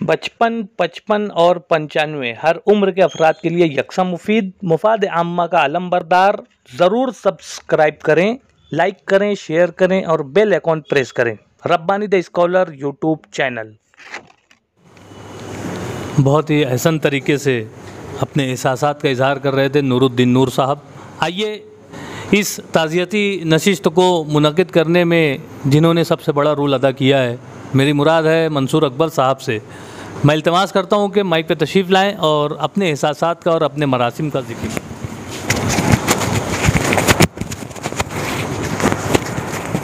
55, 55 और 95 हर उम्र के अफराद के लिए यकसा मुफीद मुफाद आम्मा का आलम बरदार। ज़रूर सब्सक्राइब करें, लाइक करें, शेयर करें और बेल आइकॉन प्रेस करें। Rabbani the scholar YouTube channel बहुत ही अहसन तरीके से अपने एहसासात का इजहार कर रहे थे नूरुद्दीन नूर साहब। आइए इस ताज़ियती नशिस्त को मुनक़िद करने में जिन्होंने सबसे बड़ा रोल अदा किया है, मेरी मुराद है मंसूर अकबर साहब से। मैं इल्तिमास करता हूं कि माइक पे तशरीफ़ लाएं और अपने एहसासात का और अपने मरासिम का जिक्र करें।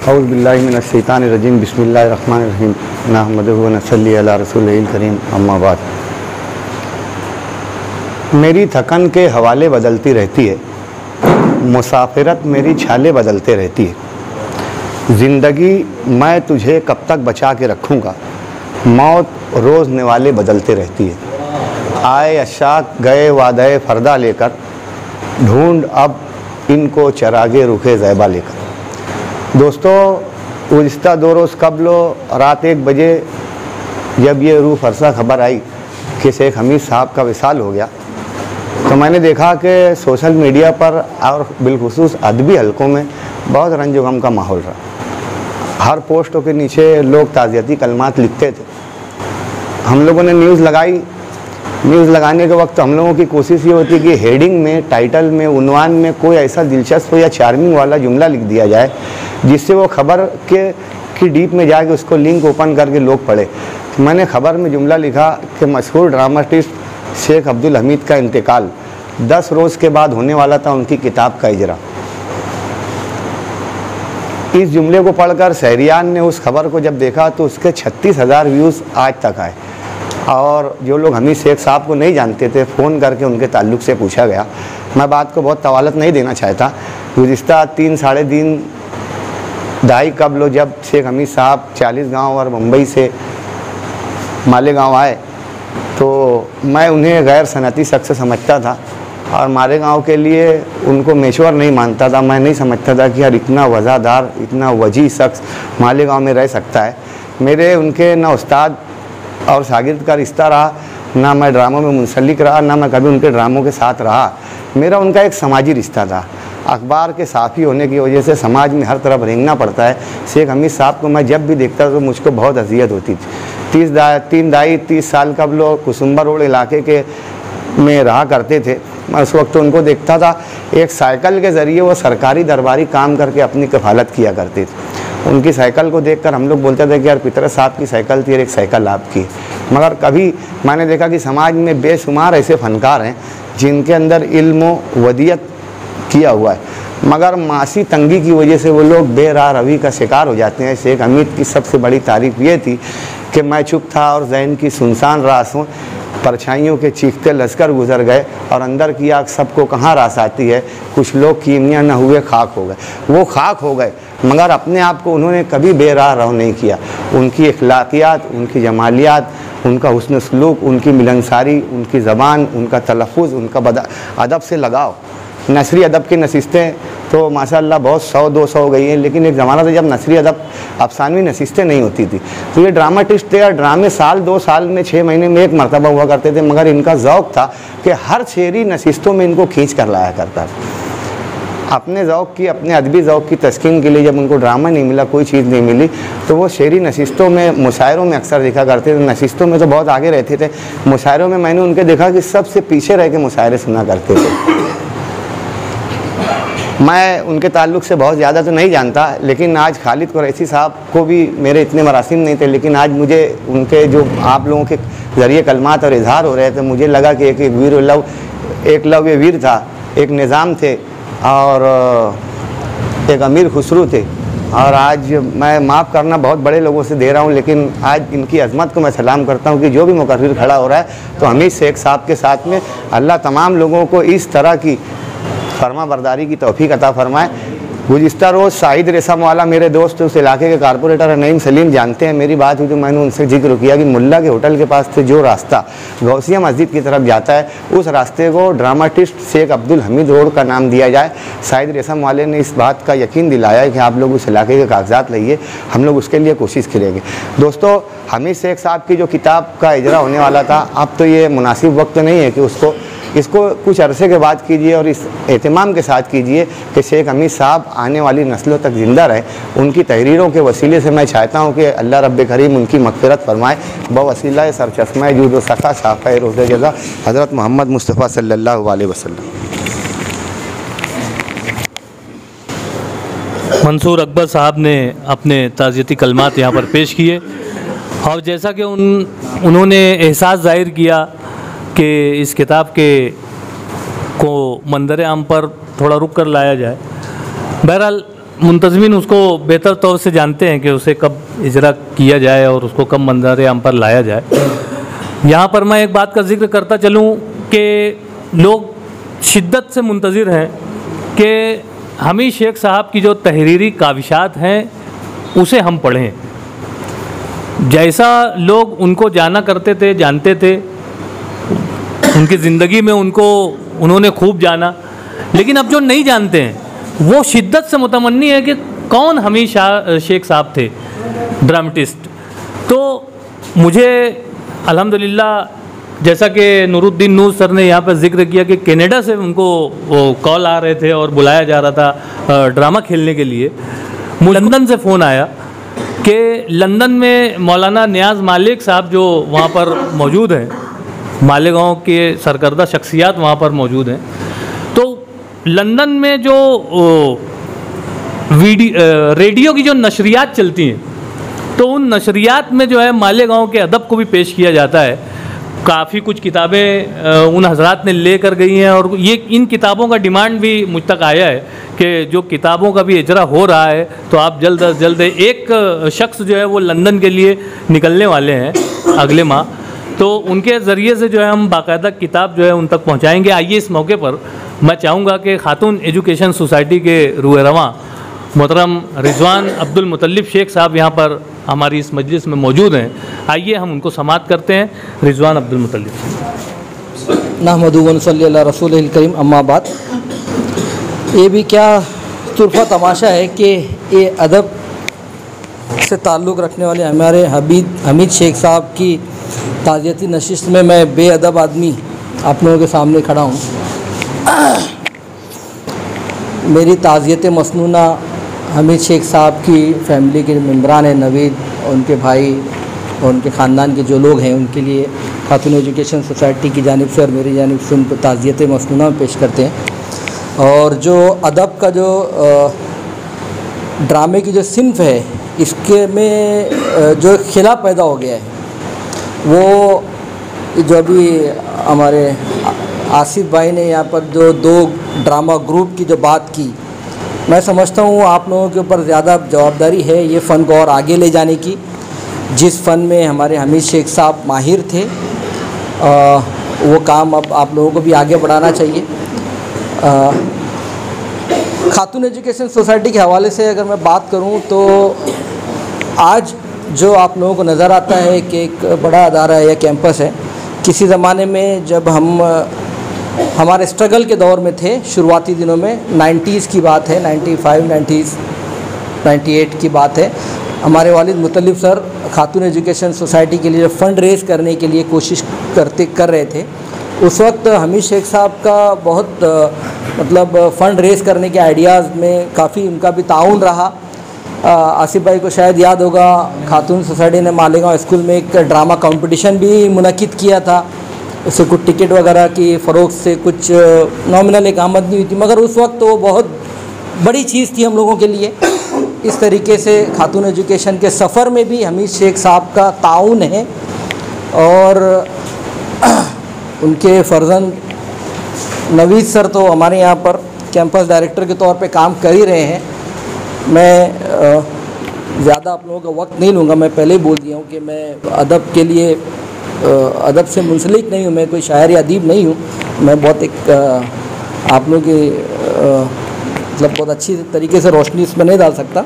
औज़ु बिल्लाहि मिनश शैतानिर रजीम, बिस्मिल्लाहिर रहमानिर रहीम, नहमदुहु व नसल्ली अला रसूलिल करीम, अम्मा बाद। मेरी थकन के हवाले बदलती रहती है, मुसाफिरत मेरी छाले बदलते रहती है। ज़िंदगी मैं तुझे कब तक बचा के रखूँगा, मौत रोज़ निवाले बदलते रहती है। आए अशाक गए वादे फ़रदा लेकर, ढूंढ अब इनको चरागे रुखे ज़ैबा लेकर। दोस्तों, गुज़िश्ता 2 रोज़ कबल रात 1 बजे जब ये रूह फरसा खबर आई कि शेख हमीद साहब का विसाल हो गया, तो मैंने देखा कि सोशल मीडिया पर और बिलखुसूस अदबी हलकों में बहुत रंज गम का माहौल रहा। हर पोस्टों के नीचे लोग ताज़ियती कलमात लिखते थे। हम लोगों ने न्यूज़ लगाई। न्यूज़ लगाने के वक्त हम लोगों की कोशिश ये होती कि हेडिंग में, टाइटल में, उन्वान में कोई ऐसा दिलचस्प या चार्मिंग वाला जुमला लिख दिया जाए जिससे वो खबर की डीप में जाके उसको लिंक ओपन करके लोग पढ़े। मैंने खबर में जुमला लिखा कि मशहूर ड्रामाटिस्ट शेख अब्दुल हमीद का इंतकाल, 10 रोज़ के बाद होने वाला था उनकी किताब का इजरा। इस जुमले को पढ़कर शहरियान ने उस खबर को जब देखा तो उसके 36,000 व्यूज़ आज तक आए। और जो लोग हमीद शेख साहब को नहीं जानते थे, फ़ोन करके उनके ताल्लुक़ से पूछा गया। मैं बात को बहुत तवालत नहीं देना चाहता। गुज़िश्ता 3 साढ़े 3 दहाई कबल जब शेख हमीद साहब 40 गाँव और मुंबई से मालेगाँव आए तो मैं उन्हें गैर सनती शख्स समझता था और मालेगाँव के लिए उनको मेशवर नहीं मानता था। मैं नहीं समझता था कि यार इतना वज़ादार, इतना वजी शख्स मालेगाँव में रह सकता है। मेरे उनके ना उस्ताद और शागिर्द का रिश्ता रहा, ना मैं ड्रामों में मुंसलिक रहा, ना मैं कभी उनके ड्रामों के साथ रहा। मेरा उनका एक समाजी रिश्ता था। अखबार के साफ़ी होने की वजह से समाज में हर तरफ रेंगना पड़ता है। शेख हमीद साहब को मैं जब भी देखता तो मुझको बहुत अजियत होती थी। 30 साल कबल कुसुम्बा रोड इलाके के में रहा करते थे। मैं उस वक्त उनको देखता था, एक साइकिल के ज़रिए वो सरकारी दरबारी काम करके अपनी कफ़ालत किया करते थे। उनकी साइकिल को देखकर हम लोग बोलते थे कि यार पितरा साहब की साइकिल थी और एक साइकिल आपकी। मगर कभी मैंने देखा कि समाज में बेशुमार ऐसे फ़नकार हैं जिनके अंदर इल्म व वदियत किया हुआ है, मगर मासी तंगी की वजह से वो लोग बेराह रवी का शिकार हो जाते हैं। शेख हमीद की सबसे बड़ी तारीफ़ ये थी कि मैं चुप था और ज़हन की सुनसान रासों परछाइयों के चीखते लश्कर गुजर गए और अंदर की आग सबको कहाँ रास आती है। कुछ लोग कीमिया न हुए खाक हो गए। वो खाक हो गए मगर अपने आप को उन्होंने कभी बेराह रव नहीं किया। उनकी अखलाकियात, उनकी जमालियात, उनका हुस्न सलूक, उनकी मिलनसारी, उनकी ज़बान, उनका तलफ़ुज़, उनका अदब से लगाव। नसरी अदब की नशिस्तें तो माशाअल्लाह बहुत 100-200 हो गई हैं, लेकिन एक ज़माना था जब नसरी अदब अफसानवी नशिस्तें नहीं होती थी। तो ये ड्रामाटिस्ट थे और ड्रामे साल 2 साल में 6 महीने में एक मरतबा हुआ करते थे, मगर इनका ज़ौक़ था कि हर शेरी नशिस्तों में इनको खींच कर लाया करता था। अपने ज़ौक़ की, अपने अदबी ज़ौक़ की तस्कीन के लिए जब उनको ड्रामा नहीं मिला, कोई चीज़ नहीं मिली, तो वो शेरी नशिस्तों में, मुशायरों में अक्सर देखा करते थे। नशिस्तों में तो बहुत आगे रहते थे, मुशायरों में मैंने उनके देखा कि सबसे पीछे रह के मुशायरे सुना करते थे। मैं उनके ताल्लुक़ से बहुत ज़्यादा तो नहीं जानता, लेकिन आज खालिद कुरैशी साहब को भी मेरे इतने मरासिम नहीं थे, लेकिन आज मुझे उनके जो आप लोगों के ज़रिए कलमात और इजहार हो रहे थे, मुझे लगा कि एक वीर लव, एक लव्य वीर था, एक निज़ाम थे और एक अमीर खुसरू थे। और आज मैं माफ़ करना बहुत बड़े लोगों से दे रहा हूँ, लेकिन आज इनकी अज़मत को मैं सलाम करता हूँ कि जो भी मुकर्रिर खड़ा हो रहा है तो हमीद शेख साहब के साथ में अल्लाह तमाम लोगों को इस तरह की फरमा बरदारी की तौफीक अता फरमाए। गुज़िस्ता रोज़ शाहिद रेशम वाला मेरे दोस्त उस इलाके के कारपोरेटर नईम सलीम जानते हैं, मेरी बात हुई तो मैंने उनसे जिक्र किया कि मुल्ला के होटल के पास से जो रास्ता गौसिया मस्जिद की तरफ जाता है उस रास्ते को ड्रामाटिस्ट शेख अब्दुल हमीद रोड का नाम दिया जाए। शाहिद रेशम वाले ने इस बात का यकीन दिलाया कि आप लोग उस इलाके के कागजात लाइए, हम लोग उसके लिए कोशिश करेंगे। दोस्तों, हमीद शेख साहब की जो किताब का इजरा होने वाला था, अब तो ये मुनासिब वक्त नहीं है कि इसको कुछ अरसे के बाद कीजिए और इस एहतमाम के साथ कीजिए कि शेख हमीद साहब आने वाली नस्लों तक ज़िंदा रहे। उनकी तहरीरों के वसीले से मैं चाहता हूँ कि अल्लाह रब्बे करीम उनकी मग़फ़िरत फरमाए। बवसीला सरचश्मा जूद व सफ़ा साफ़ा रोज़ जज़ा हज़रत मोहम्मद मुस्तफ़ा सल्लल्लाहु अलैहि वसल्लम। मंसूर अकबर साहब ने अपने ताज़ियती कलमात यहाँ पर पेश किए और जैसा कि उन्होंने एहसास ज़ाहिर किया कि इस किताब को मंदर आम पर थोड़ा रुक कर लाया जाए। बहरहाल मुंतज़मीन उसको बेहतर तौर से जानते हैं कि उसे कब इजरा किया जाए और उसको कब मंदर आम पर लाया जाए। यहाँ पर मैं एक बात का जिक्र करता चलूँ कि लोग शिद्दत से मुंतज़िर हैं कि हमीद शेख साहब की जो तहरीरी काविशात हैं उसे हम पढ़ें। जैसा लोग उनको जाना करते थे, जानते थे, उनकी ज़िंदगी में उन्होंने खूब जाना, लेकिन अब जो नहीं जानते हैं वो शिद्दत से मुतमन्नी है कि कौन हमीद शेख साहब थे ड्रामेटिस्ट। तो मुझे अल्हम्दुलिल्लाह, जैसा कि नूरुद्दीन नूर सर ने यहाँ पर जिक्र किया कि कनाडा से उनको वो कॉल आ रहे थे और बुलाया जा रहा था ड्रामा खेलने के लिए। मुझे लंदन से फ़ोन आया कि लंदन में मौलाना नियाज़ मालिक साहब जो वहाँ पर मौजूद हैं, मालेगांव के सरकर्दा शख्सियात वहाँ पर मौजूद हैं। तो लंदन में जो रेडियो की जो नशरियात चलती हैं, तो उन नशरियात में जो है मालेगांव के अदब को भी पेश किया जाता है। काफ़ी कुछ किताबें उन हजरात ने ले कर गई हैं और ये इन किताबों का डिमांड भी मुझ तक आया है कि जो किताबों का भी इजरा हो रहा है तो आप जल्द अज जल्द, एक शख्स जो है वो लंदन के लिए निकलने वाले हैं अगले माह, तो उनके ज़रिए से जो है हम बाकायदा किताब जो है उन तक पहुंचाएंगे। आइए इस मौके पर मैं चाहूँगा कि खातून एजुकेशन सोसाइटी के रूए रवां मोहतरम रिजवान अब्दुल मुतल्लिब शेख साहब यहाँ पर हमारी इस मजलिस में मौजूद हैं। आइए हम उनको समाअत करते हैं। रिजवान अब्दुल मुतल्लिब। नहमदुहु व नसल्ली अला रसूलिल करीम, अम्मा बाद। ये भी क्या तुरफा तमाशा है कि ये अदब से ताल्लुक़ रखने वाले हमारे हमीद शेख साहब की ताज़ियती नशिस्त में मैं बेअदब आदमी आप लोगों के सामने खड़ा हूँ। मेरी ताज़ियत मसनूना हमीद शेख साहब की फ़ैमिली के मेम्बरान हैं, नवीद और उनके भाई और उनके ख़ानदान के जो लोग हैं उनके लिए खातून एजुकेशन सोसाइटी की जानिब से और मेरी जानिब से उनको ताज़ियत मसनूना पेश करते हैं। और जो अदब का जो ड्रामे की जो सिन्फ है, इसके में जो खिला पैदा हो गया है, वो जो अभी हमारे आसिफ भाई ने यहाँ पर जो 2 ड्रामा ग्रुप की जो बात की, मैं समझता हूँ आप लोगों के ऊपर ज़्यादा जवाबदारी है ये फ़न को और आगे ले जाने की, जिस फ़न में हमारे हमीद शेख साहब माहिर थे। वो काम अब आप लोगों को भी आगे बढ़ाना चाहिए। खातून एजुकेशन सोसाइटी के हवाले से अगर मैं बात करूँ तो आज जो आप लोगों को नज़र आता है कि एक बड़ा अदारा है या कैंपस है, किसी ज़माने में जब हम हमारे स्ट्रगल के दौर में थे, शुरुआती दिनों में 90s की बात है, 95, 90s, 98 की बात है, हमारे वालिद मुतल्लिब सर खातून एजुकेशन सोसाइटी के लिए फ़ंड रेज़ करने के लिए कोशिश कर रहे थे। उस वक्त हमीद शेख साहब का बहुत मतलब फ़ंड रेज़ करने के आइडियाज़ में काफ़ी उनका भी ताउन रहा। आसिफ भाई को शायद याद होगा, खातून सोसाइटी ने मालेगांव स्कूल में एक ड्रामा कंपटीशन भी मुनक़िद किया था। उससे कुछ टिकट वगैरह की फ़रोख्त से कुछ नॉमिनल एक आमदनी हुई थी, मगर उस वक्त तो वो बहुत बड़ी चीज़ थी हम लोगों के लिए। इस तरीके से खातून एजुकेशन के सफ़र में भी हमीद शेख साहब का ताउन है और उनके फ़र्जंद नवीद सर तो हमारे यहाँ पर कैंपस डायरेक्टर के तौर पे काम कर ही रहे हैं। मैं ज़्यादा आप लोगों का वक्त नहीं लूँगा, मैं पहले ही बोल दिया हूँ कि मैं अदब के लिए अदब से मुंसलिक नहीं हूँ, मैं कोई शायर या अदीब नहीं हूँ। मैं बहुत एक आप लोगों की मतलब बहुत अच्छी तरीके से रोशनी इसमें नहीं डाल सकता।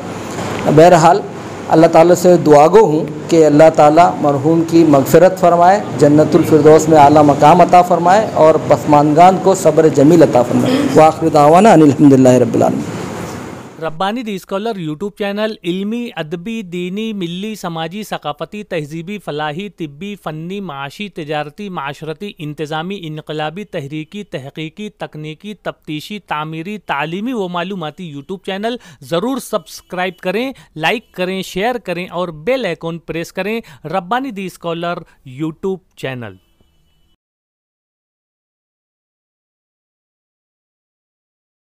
बहरहाल अल्लाह ताला से दुआगो हूँ कि अल्लाह ताला मरहूम की मगफिरत फरमाए, जन्नतुल फिरदौस में आला मकाम अता फरमाए और पसमानदान को सब्र जमील अता फरमाए। व आखिर दावाना अनिल हम्दुलिल्लाहि रब्बिल आलमीन। रब्बानी दी स्कॉलर यूट्यूब चैनल इल्मी, अदबी, दीनी, मिल्ली, समाजी, सकाफ़ती, तहजीबी, फ़लाही, तिब्बी, फ़न्नी, माशी, तिजारती, माशरती, इंतज़ामी, इनकलाबी, तहरीकी, तहक़ीक़ी, तकनीकी, तफ्तीशी, तामीरी, तालीमी व मालूमाती यूट्यूब चैनल ज़रूर सब्सक्राइब करें, लाइक करें, शेयर करें और बेल आइकॉन प्रेस करें। रब्बानी दी स्कॉलर यूट्यूब चैनल।